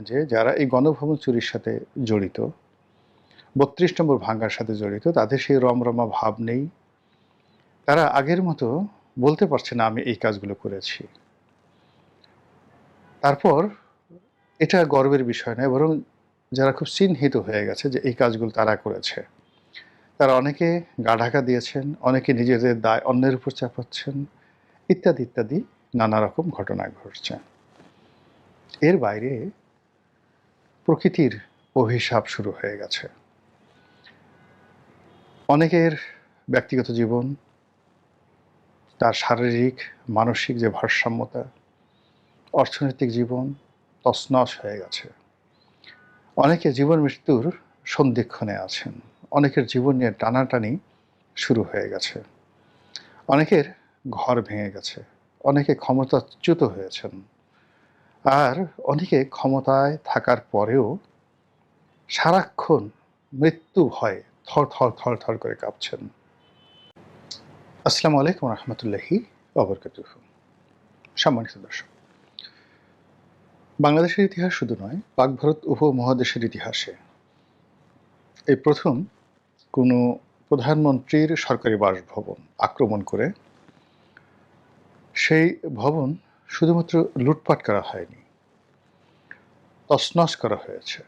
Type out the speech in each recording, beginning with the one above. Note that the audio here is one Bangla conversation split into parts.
যে যারা এই গণভবন চুরির সাথে জড়িত, ৩২ নম্বর ভাঙার সাথে জড়িত, তাদের সেই রমরমা ভাব নেই। তারা আগের মতো বলতে পারছে না আমি এই কাজগুলো করেছি। তারপর এটা গর্বের বিষয় নয়, বরং যারা খুব চিহ্নিত হয়ে গেছে যে এই কাজগুলো তারা করেছে, তারা অনেকে গা ঢাকা দিয়েছেন, অনেকে নিজেদের দায় অন্যের উপর চাপাচ্ছেন, ইত্যাদি ইত্যাদি নানা রকম ঘটনা ঘটছে। এর বাইরে প্রকৃতির অভিশাপ শুরু হয়ে গেছে। অনেকের ব্যক্তিগত জীবন, তার শারীরিক মানসিক যে ভারসাম্যতা, অর্থনৈতিক জীবন তছনছ হয়ে গেছে। অনেকে জীবন মৃত্যুর সন্ধিক্ষণে আছেন, অনেকের জীবন নিয়ে টানাটানি শুরু হয়ে গেছে, অনেকের ঘর ভেঙে গেছে, অনেকে ক্ষমতাচ্যুত হয়েছেন, আর অনেকে ক্ষমতায় থাকার পরেও সারাক্ষণ মৃত্যু ভয়ে থর থর থর থর করে কাঁপছেন। আসসালামু আলাইকুম রহমতুল্লাহি ওয়াবারাকাতুহু। সম্মানিত দর্শক, বাংলাদেশের ইতিহাস শুধু নয়, পাক ভারত উপমহাদেশের ইতিহাসে এই প্রথম কোনো প্রধানমন্ত্রীর সরকারি বাসভবন আক্রমণ করে সেই ভবন শুধুমাত্র লুটপাট করা হয়নি, তছনছ করা হয়েছে।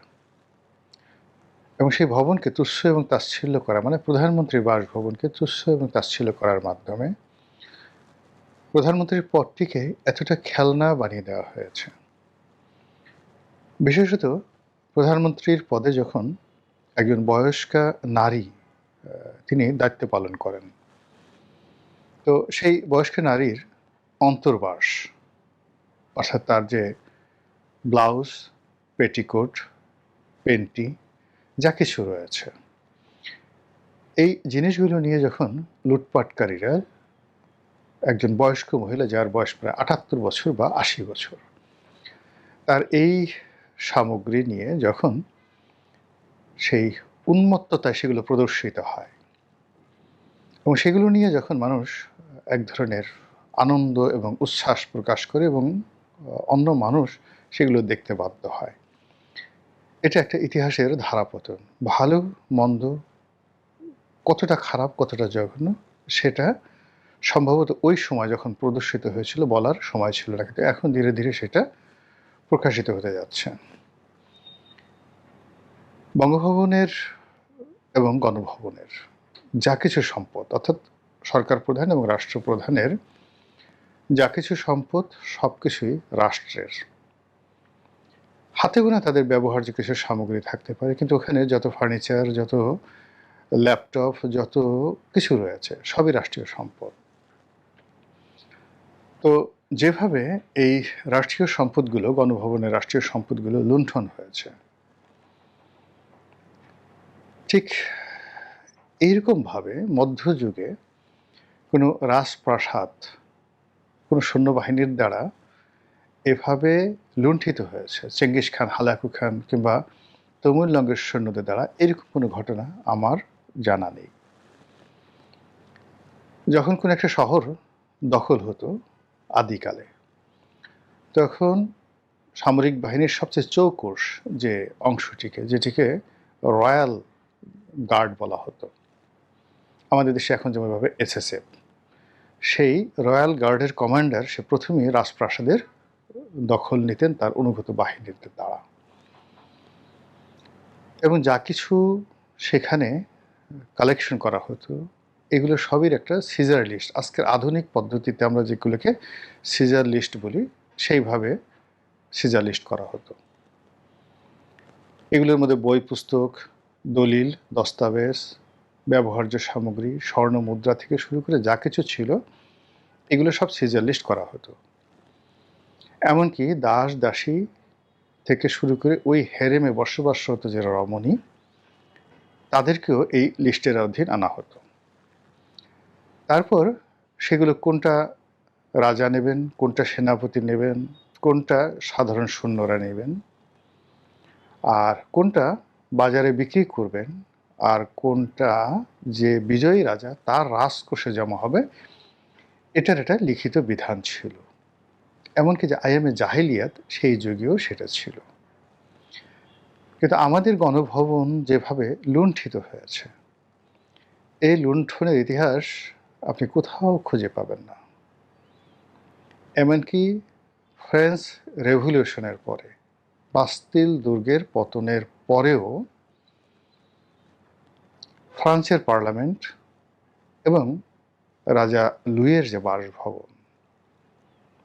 এবং সেই ভবনকে তুচ্ছ এবং তাচ্ছিল্য করা, মানে প্রধানমন্ত্রীর বাসভবনকে তুচ্ছ এবং তাচ্ছিল্য করার মাধ্যমে প্রধানমন্ত্রীর পদটিকে এতটা খেলনা বানিয়ে দেওয়া হয়েছে। বিশেষত প্রধানমন্ত্রীর পদে যখন একজন বয়স্কা নারী তিনি দায়িত্ব পালন করেন, তো সেই বয়স্ক নারীর অন্তর্বাস, অর্থাৎ তার যে ব্লাউজ, পেটিকোট, পেন্টি যা কিছু রয়েছে, এই জিনিসগুলো নিয়ে যখন লুটপাটকারীরা একজন বয়স্ক মহিলা, যার বয়স প্রায় ৭৮ বছর বা ৮০ বছর, তার এই সামগ্রী নিয়ে যখন সেই উন্মত্ততায় সেগুলো প্রদর্শিত হয় এবং সেগুলো নিয়ে যখন মানুষ এক ধরনের আনন্দ এবং উচ্ছ্বাস প্রকাশ করে এবং অন্য মানুষ সেগুলো দেখতে বাধ্য হয়, এটা একটা ইতিহাসের ধারাপতন। ভালো মন্দ, কতটা খারাপ কতটা জঘন্য, সেটা সম্ভবত ওই সময় যখন প্রদর্শিত হয়েছিল বলার সময় ছিল না, কিন্তু এখন ধীরে ধীরে সেটা প্রকাশিত হতে যাচ্ছে। বঙ্গভবনের এবং গণভবনের যা কিছু সম্পদ, অর্থাৎ সরকার প্রধান এবং রাষ্ট্রপ্রধানের যা কিছু সম্পদ, সব কিছুই রাষ্ট্রের। হাতে গোনা তাদের ব্যবহার্য কিছু সামগ্রী থাকতে পারে, কিন্তু ওখানে যত ফার্নিচার, যত ল্যাপটপ, যত কিছু রয়েছে সবই রাষ্ট্রীয় সম্পদ। তো যেভাবে এই রাষ্ট্রীয় সম্পদগুলো, গণভবনের রাষ্ট্রীয় সম্পদগুলো লুণ্ঠন হয়েছে, ঠিক এইরকমভাবে মধ্যযুগে কোনো রাজপ্রাসাদ কোনো সৈন্যবাহিনীর দ্বারা এভাবে লুণ্ঠিত হয়েছে, চেঙ্গিস খান, হালাকু খান কিংবা তমিলনাড়ুর সৈন্যদের দ্বারা, এরকম কোনো ঘটনা আমার জানা নেই। যখন কোনো একটা শহর দখল হতো আদিকালে, তখন সামরিক বাহিনীর সবচেয়ে চৌকস যে অংশটিকে, যেটিকে রয়্যাল গার্ড বলা হতো, আমাদের দেশে এখন যেমনভাবে এসএসএফ, সেই রয়্যাল গার্ডের কমান্ডার সে প্রথমেই রাজপ্রাসাদের দখল নিতেন তার অনুগত বাহিনীর দ্বারা, এবং যা কিছু সেখানে কালেকশন করা হতো এগুলো সবই একটা সিজার লিস্ট। আজকের আধুনিক পদ্ধতিতে আমরা যেগুলোকে সিজার লিস্ট বলি, সেইভাবে সিজার লিস্ট করা হতো। এগুলোর মধ্যে বই, পুস্তক, দলিল, দস্তাবেজ, ব্যবহার্য সামগ্রী, স্বর্ণ মুদ্রা থেকে শুরু করে যা কিছু ছিল এগুলো সব সিজার লিস্ট করা হতো। এমনকি দাস দাসী থেকে শুরু করে ওই হেরেমে বসবাসরত যারা রমণী, তাদেরকেও এই লিস্টের অধীন আনা হতো। তারপর সেগুলো কোনটা রাজা নেবেন, কোনটা সেনাপতি নেবেন, কোনটা সাধারণ সৈন্যরা নেবেন, আর কোনটা বাজারে বিক্রি করবেন, আর কোনটা যে বিজয়ী রাজা তার রাজকোষে জমা হবে, এটার একটা লিখিত বিধান ছিল। এমনকি যে আইয়ামে জাহিলিয়াত, সেই যুগেও সেটা ছিল। কিন্তু আমাদের গণভবন যেভাবে লুণ্ঠিত হয়েছে, এই লুণ্ঠনের ইতিহাস আপনি কোথাও খুঁজে পাবেন না। এমনকি ফ্রেঞ্চ রেভলিউশনের পরে, বাস্তিল দুর্গের পতনের পরেও ফ্রান্সের পার্লামেন্ট এবং রাজা লুইয়ের যে বাসভবন,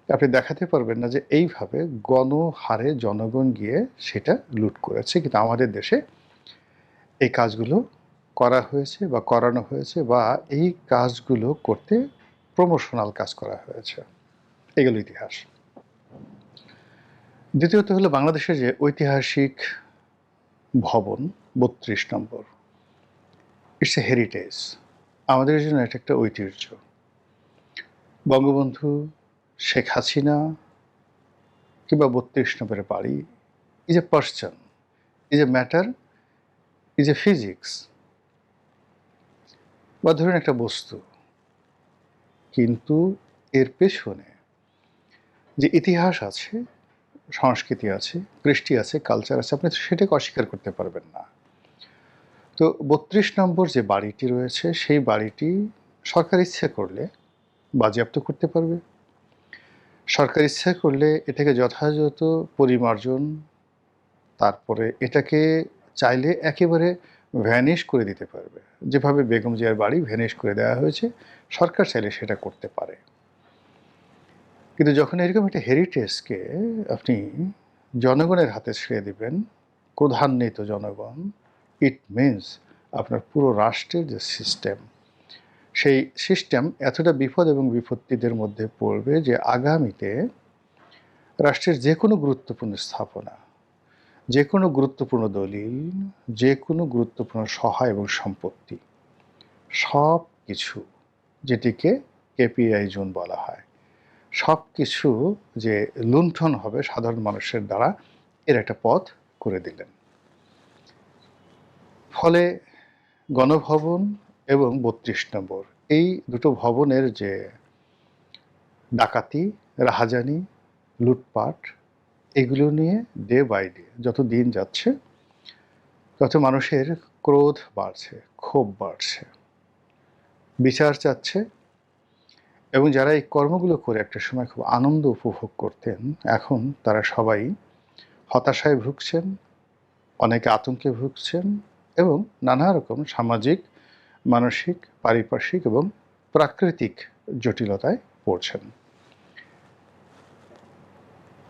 আপনি দেখাতে পারবেন না যে এইভাবে গণহারে জনগণ গিয়ে সেটা লুট করেছে। কিন্তু আমাদের দেশে এই কাজগুলো করা হয়েছে বা করানো হয়েছে, বা এই কাজগুলো করতে প্রমোশনাল কাজ করা হয়েছে। এগুলো ইতিহাস। দ্বিতীয়ত হলো বাংলাদেশের যে ঐতিহাসিক ভবন ৩২ নম্বর, ইটস এ হেরিটেজ। আমাদের জন্য এটা একটা ঐতিহ্য। বঙ্গবন্ধু, শেখ হাসিনা কিংবা ৩২ নম্বরের বাড়ি is a person, is a matter, is a physics, বা ধরুন একটা বস্তু। কিন্তু এর পেছনে যে ইতিহাস আছে, সংস্কৃতি আছে, কৃষ্টি আছে, কালচার আছে, আপনি সেটাকে অস্বীকার করতে পারবেন না। তো ৩২ নম্বর যে বাড়িটি রয়েছে, সেই বাড়িটি সরকার ইচ্ছে করলে বাজেয়াপ্ত করতে পারবে। সরকার ইচ্ছা করলে এটাকে যথাযথ পরিমার্জন, তারপরে এটাকে চাইলে একেবারে ভ্যানিশ করে দিতে পারবে। যেভাবে বেগম জিয়ার বাড়ি ভ্যানিশ করে দেওয়া হয়েছে, সরকার চাইলে সেটা করতে পারে। কিন্তু যখন এরকম একটা হেরিটেজকে আপনি জনগণের হাতে ছেড়ে দিবেন, ক্রোধান্বিত জনগণ, ইট মিনস আপনার পুরো রাষ্ট্রের যে সিস্টেম, সেই সিস্টেম এতটা বিপদ এবং বিপত্তিদের মধ্যে পড়বে যে আগামীতে রাষ্ট্রের যে কোনো গুরুত্বপূর্ণ স্থাপনা, যে কোনো গুরুত্বপূর্ণ দলিল, যে কোনো গুরুত্বপূর্ণ সহায় এবং সম্পত্তি, সব কিছু, যেটিকে কেপিআই জোন বলা হয়, সব কিছু যে লুণ্ঠন হবে সাধারণ মানুষের দ্বারা, এর একটা পথ করে দিলেন। ফলে গণভবন এবং ৩২ নম্বর, এই দুটো ভবনের যে ডাকাতি, রাহাজানি, লুটপাট, এগুলো নিয়ে ডে বাই ডে যত দিন যাচ্ছে, তত মানুষের ক্রোধ বাড়ছে, ক্ষোভ বাড়ছে, বিচার চাচ্ছে। এবং যারা এই কর্মগুলো করে একটা সময় খুব আনন্দ উপভোগ করতেন, এখন তারা সবাই হতাশায় ভুগছেন, অনেকে আতঙ্কে ভুগছেন, এবং নানা রকম সামাজিক, মানসিক, পারিপার্শ্বিক এবং প্রাকৃতিক জটিলতায় পড়ছেন।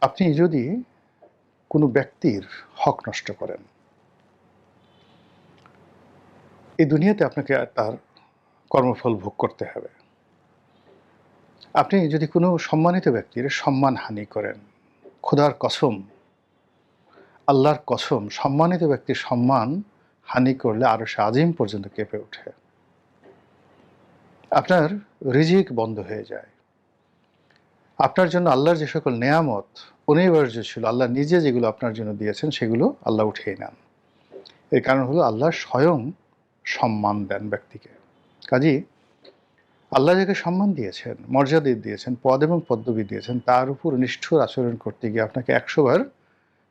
আপনি যদি কোনো ব্যক্তির হক নষ্ট করেন, এই দুনিয়াতে আপনাকে তার কর্মফল ভোগ করতে হবে। আপনি যদি কোনো সম্মানিত ব্যক্তির সম্মানহানি করেন, খোদার কসম, আল্লাহর কসম, সম্মানিত ব্যক্তির সম্মান হানি করলে আরশে আজিম পর্যন্ত কেঁপে ওঠে। আপনার রিজিক বন্ধ হয়ে যায়। আপনার জন্য আল্লাহর যে সকল নেয়ামত অনিবার্য ছিল, আল্লাহ নিজে যেগুলো আপনার জন্য দিয়েছেন, সেগুলো আল্লাহ উঠিয়ে নেন। এর কারণ হলো আল্লাহ স্বয়ং সম্মান দেন ব্যক্তিকে। কাজেই আল্লাহ যাকে সম্মান দিয়েছেন, মর্যাদা দিয়েছেন, পদ এবং পদবি দিয়েছেন, তার উপর নিষ্ঠুর আচরণ করতে গিয়ে আপনাকে ১০০ বার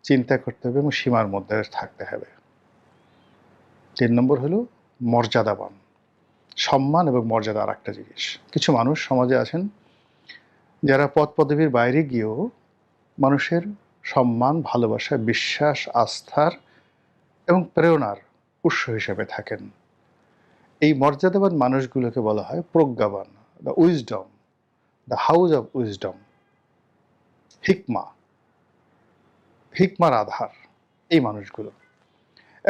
চিন্তা করতে হবে এবং সীমার মধ্যে থাকতে হবে। ৩ নম্বর হলো মর্যাদাবান। সম্মান এবং মর্যাদা আর একটা জিনিস। কিছু মানুষ সমাজে আছেন যারা পদ পদবীর বাইরে গিয়েও মানুষের সম্মান, ভালোবাসা, বিশ্বাস, আস্থার এবং প্রেরণার উৎস হিসেবে থাকেন। এই মর্যাদাবান মানুষগুলোকে বলা হয় প্রজ্ঞাবান, the wisdom, the house of wisdom, হিকমা, হিকমার আধার, এই মানুষগুলো।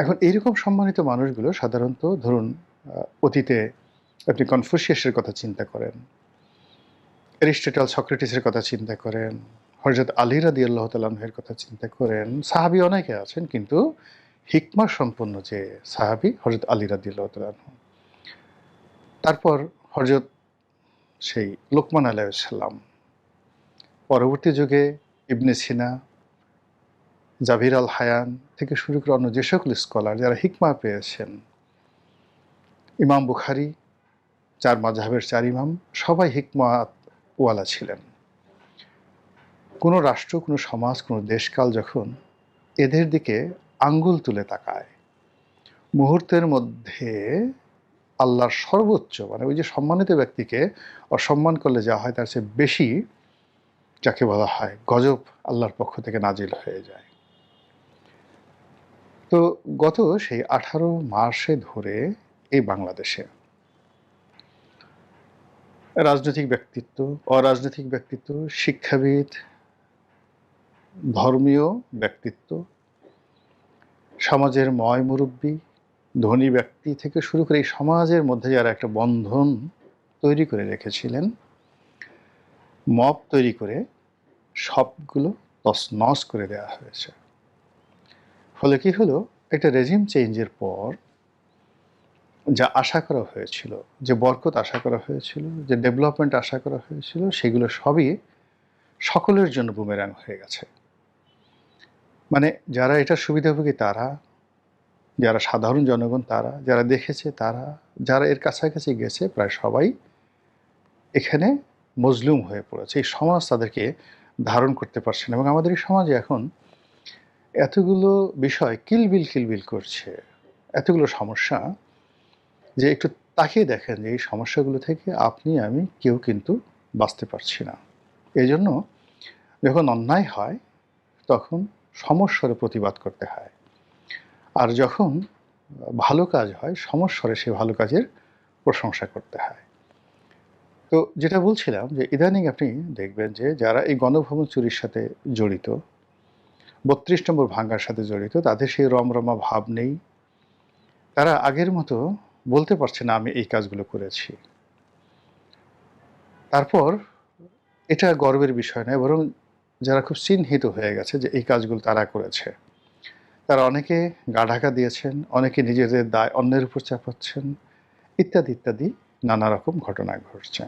এখন এইরকম সম্মানিত মানুষগুলো সাধারণত ধরুন অতীতে আপনি কনফুসিয়াসের কথা চিন্তা করেন, অ্যারিস্টটল, সক্রেটিসের কথা চিন্তা করেন, হযরত আলী রাদিয়াল্লাহু তাআলা আনহুর কথা চিন্তা করেন, সাহাবী অনেকে আছেন, কিন্তু হিকমা সম্পন্ন যে সাহাবী হযরত আলী রাদিয়াল্লাহু তাআলা আনহু। তারপর হযরত সেই লোকমান আলাইহিস সালাম, পরবর্তী যুগে ইবনে সিনা, জাভির আল হায়ান থেকে শুরু করে অন্য যে সকল স্কলার যারা হিকমা পেয়েছেন, ইমাম বুখারী, ৪ মাযহাবের ৪ ইমাম, সবাই হিকমাত ওয়ালা ছিলেন। কোনো রাষ্ট্র, কোনো সমাজ, কোনো দেশকাল যখন এদের দিকে আঙ্গুল তুলে তাকায়, মুহূর্তের মধ্যে আল্লাহর সর্বোচ্চ মানে ওই যে সম্মানিত ব্যক্তিকে অসম্মান করলে যা হয় তার চেয়ে বেশি যাকে বলা হয় গজব আল্লাহর পক্ষ থেকে নাজিল হয়ে যায়। তো গত সেই 18 মাসে ধরে এই বাংলাদেশে রাজনৈতিক ব্যক্তিত্ব, অরাজনৈতিক ব্যক্তিত্ব, শিক্ষাবিদ, ধর্মীয় ব্যক্তিত্ব, সমাজের ময় মুরব্বী, ধনী ব্যক্তি থেকে শুরু করে এই সমাজের মধ্যে যারা একটা বন্ধন তৈরি করে রেখেছিলেন, মব তৈরি করে সবগুলো তছনছ করে দেওয়া হয়েছে। ফলে কি হলো, একটা রেজিম চেঞ্জের পর যা আশা করা হয়েছিল, যে বরকত আশা করা হয়েছিল, যে ডেভেলপমেন্ট আশা করা হয়েছিল, সেগুলো সবই সকলের জন্য বুমেরাং হয়ে গেছে। মানে যারা এটা সুবিধাভোগী তারা, যারা সাধারণ জনগণ তারা, যারা দেখেছে তারা, যারা এর কাছাকাছি গেছে প্রায় সবাই এখানে মজলুম হয়ে পড়েছে। এই সমাজ তাদেরকে ধারণ করতে পারছে না। এবং আমাদের এই সমাজে এখন এতগুলো বিষয় কিলবিল করছে, এতগুলো সমস্যা, যে একটু তাকিয়ে দেখেন যে এই সমস্যাগুলো থেকে আপনি আমি কেউ কিন্তু বাঁচতে পারছি না। এই জন্য যখন অন্যায় হয় তখন সমস্বরে প্রতিবাদ করতে হয়, আর যখন ভালো কাজ হয় সমস্বরে সেই ভালো কাজের প্রশংসা করতে হয়। তো যেটা বলছিলাম যে ইদানিং আপনি দেখবেন যে যারা এই গণভবন চুরির সাথে জড়িত, ৩২ নম্বর ভাঙ্গার সাথে জড়িত, তাদের সেই রমরমা ভাব নেই। তারা আগের মতো বলতে পারছে না আমি এই কাজগুলো করেছি। তারপর এটা গর্বের বিষয় নয়, বরং যারা খুব চিহ্নিত হয়ে গেছে যে এই কাজগুলো তারা করেছে, তারা অনেকে গা ঢাকা দিয়েছেন, অনেকে নিজেদের দায় অন্যের উপর চাপাচ্ছেন, ইত্যাদি ইত্যাদি নানা রকম ঘটনা ঘটছে।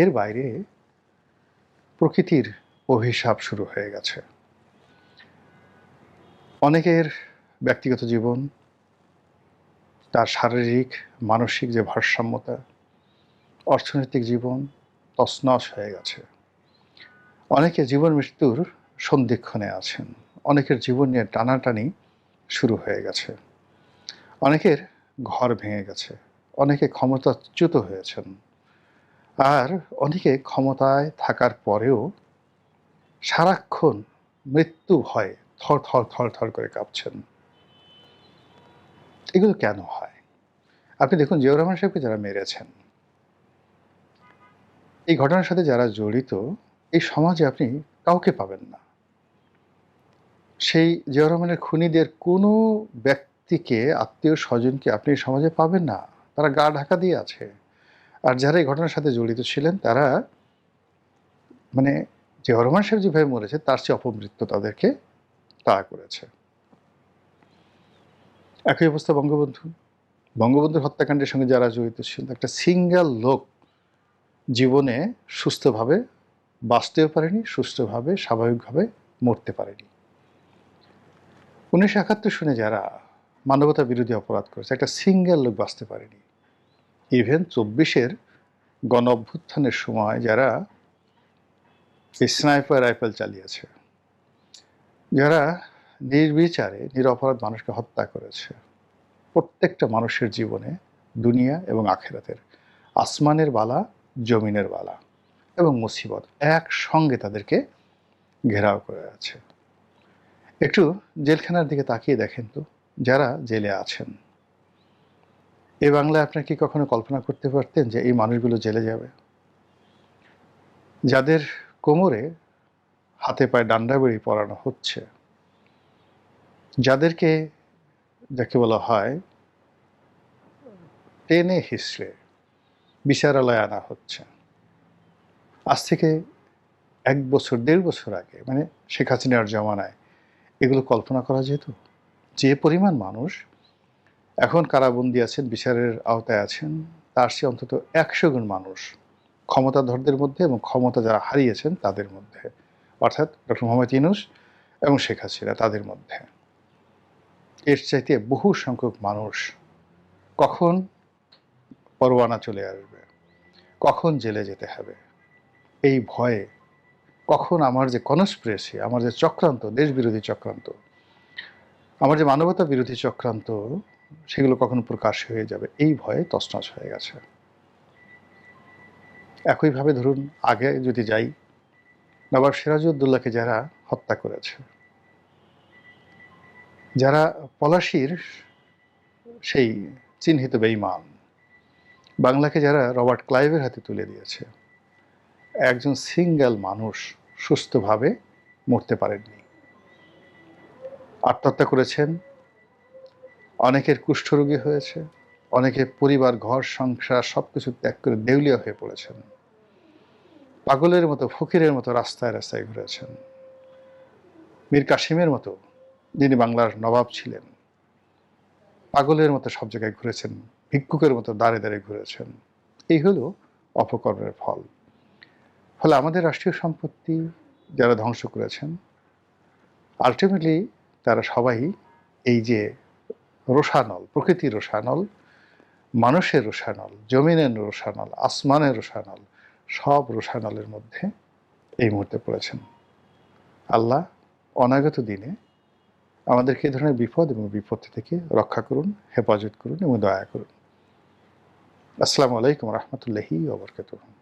এর বাইরে প্রকৃতির অভিশাপ শুরু হয়ে গেছে। অনেকের ব্যক্তিগত জীবন, তার শারীরিক মানসিক যে ভারসাম্যতা, অর্থনৈতিক জীবন তছনছ হয়ে গেছে। অনেকে জীবন মৃত্যুর সন্ধিক্ষণে আছেন, অনেকের জীবন নিয়ে টানাটানি শুরু হয়ে গেছে, অনেকের ঘর ভেঙে গেছে, অনেকে ক্ষমতাচ্যুত হয়েছেন, আর অনেকে ক্ষমতায় থাকার পরেও সারাক্ষণ মৃত্যু ভয়ে থর থর থর থর করে কাঁপছেন। এগুলো কেন হয়? আপনি দেখুন, জিয়াউর রহমান সাহেবকে যারা মেরেছেন, এই ঘটনার সাথে যারা জড়িত, এই সমাজে আপনি কাউকে পাবেন না। সেই জিয়াউর রহমানের খুনিদের কোনো ব্যক্তিকে, আত্মীয় স্বজনকে আপনি এই সমাজে পাবেন না। তারা গা ঢাকা দিয়ে আছে। আর যারা এই ঘটনার সাথে জড়িত ছিলেন তারা মানে জিয়াউর রহমান সাহেব যেভাবে মরেছে তার চেয়ে অপমৃত্যু তাদেরকে তাড়া করেছে। একই অবস্থা বঙ্গবন্ধুর হত্যাকাণ্ডের সঙ্গে যারা জড়িত ছিল, একটা সিঙ্গেল লোক জীবনে সুস্থভাবে বাঁচতেও পারেনি, সুস্থভাবে স্বাভাবিকভাবে মরতে পারেনি। 1971 সনে যারা মানবতা বিরোধী অপরাধ করেছে, একটা সিঙ্গেল লোক বাঁচতে পারেনি। ইভেন 24-এর গণ অভ্যুত্থানের সময় যারা স্নাইপার রাইফেল চালিয়েছে, যারা নির্বিচারে নিরপরাধ মানুষকে হত্যা করেছে, প্রত্যেকটা মানুষের জীবনে দুনিয়া এবং আখেরাতের, আসমানের বালা, জমিনের বালা এবং মুসিবত একসঙ্গে তাদেরকে ঘেরাও করে আছে। একটু জেলখানার দিকে তাকিয়ে দেখেন তো, যারা জেলে আছেন, এই বাংলায় আপনার কি কখনো কল্পনা করতে পারতেন যে এই মানুষগুলো জেলে যাবে? যাদের কোমরে হাতে পায়ে ডান্ডাবেড়ি পরানো হচ্ছে, যাদেরকে যাকে বলা হয় টেনে হিসড়ে বিচারালয়ে আনা হচ্ছে, আজ থেকে 1 বছর 1.5 বছর আগে, মানে শেখ হাসিনার জমানায় এগুলো কল্পনা করা যেত? যে পরিমাণ মানুষ এখন কারাবন্দী আছেন, বিচারের আওতায় আছেন, তার চেয়ে অন্তত 100 গুণ মানুষ ক্ষমতাধরদের মধ্যে এবং ক্ষমতা যারা হারিয়েছেন তাদের মধ্যে, অর্থাৎ ডক্টর মোহাম্মদ ইউনূস এবং শেখ হাসিনা, তাদের মধ্যে। এর চাইতে বহু সংখ্যক মানুষ কখন পরোয়ানা চলে আসবে, কখন জেলে যেতে হবে, এই ভয়ে, কখন আমার যে কনস্পিরেসি, আমার যে চক্রান্ত, দেশবিরোধী চক্রান্ত, আমার যে মানবতা বিরোধী চক্রান্ত, সেগুলো কখনো প্রকাশ হয়ে যাবে এই ভয়ে তছনছ হয়ে গেছে। একইভাবে ধরুন, আগে যদি যাই, নবাব সিরাজউদ্দৌলাকে যারা হত্যা করেছে, যারা পলাশীর সেই চিহ্নিত বেঈমান, বাংলাকে যারা রবার্ট ক্লাইভের হাতে তুলে দিয়েছে, একজন সিঙ্গেল মানুষ সুস্থভাবে মরতে পারেননি। আত্মহত্যা করেছেন, অনেকের কুষ্ঠরোগী হয়েছে, অনেকে পরিবার, ঘর, সংসার সবকিছু ত্যাগ করে দেউলিয়া হয়ে পড়েছেন। পাগলের মতো, ফকিরের মতো রাস্তায় রাস্তায় ঘুরেছেন। মীর কাসিমের মতো, যিনি বাংলার নবাব ছিলেন, পাগলের মতো সব জায়গায় ঘুরেছেন, ভিক্ষুকের মতো দাঁড়ে দাঁড়িয়ে ঘুরেছেন। এই হলো অপকর্মের ফল। ফলে আমাদের রাষ্ট্রীয় সম্পত্তি যারা ধ্বংস করেছেন, আলটিমেটলি তারা সবাই এই যে রোষানল, প্রকৃতির রোষানল, মানুষের রোষানল, জমিনের রোষানল, আসমানের রোষানল, সব রোষানলের মধ্যে এই মুহূর্তে পড়েছেন। আল্লাহ অনাগত দিনে আমাদেরকে এই ধরনের বিপদ এবং বিপত্তি থেকে রক্ষা করুন, হেফাজত করুন এবং দয়া করুন। আসসালামু আলাইকুম রহমতুল্লাহি ওয়া বারাকাতুহু।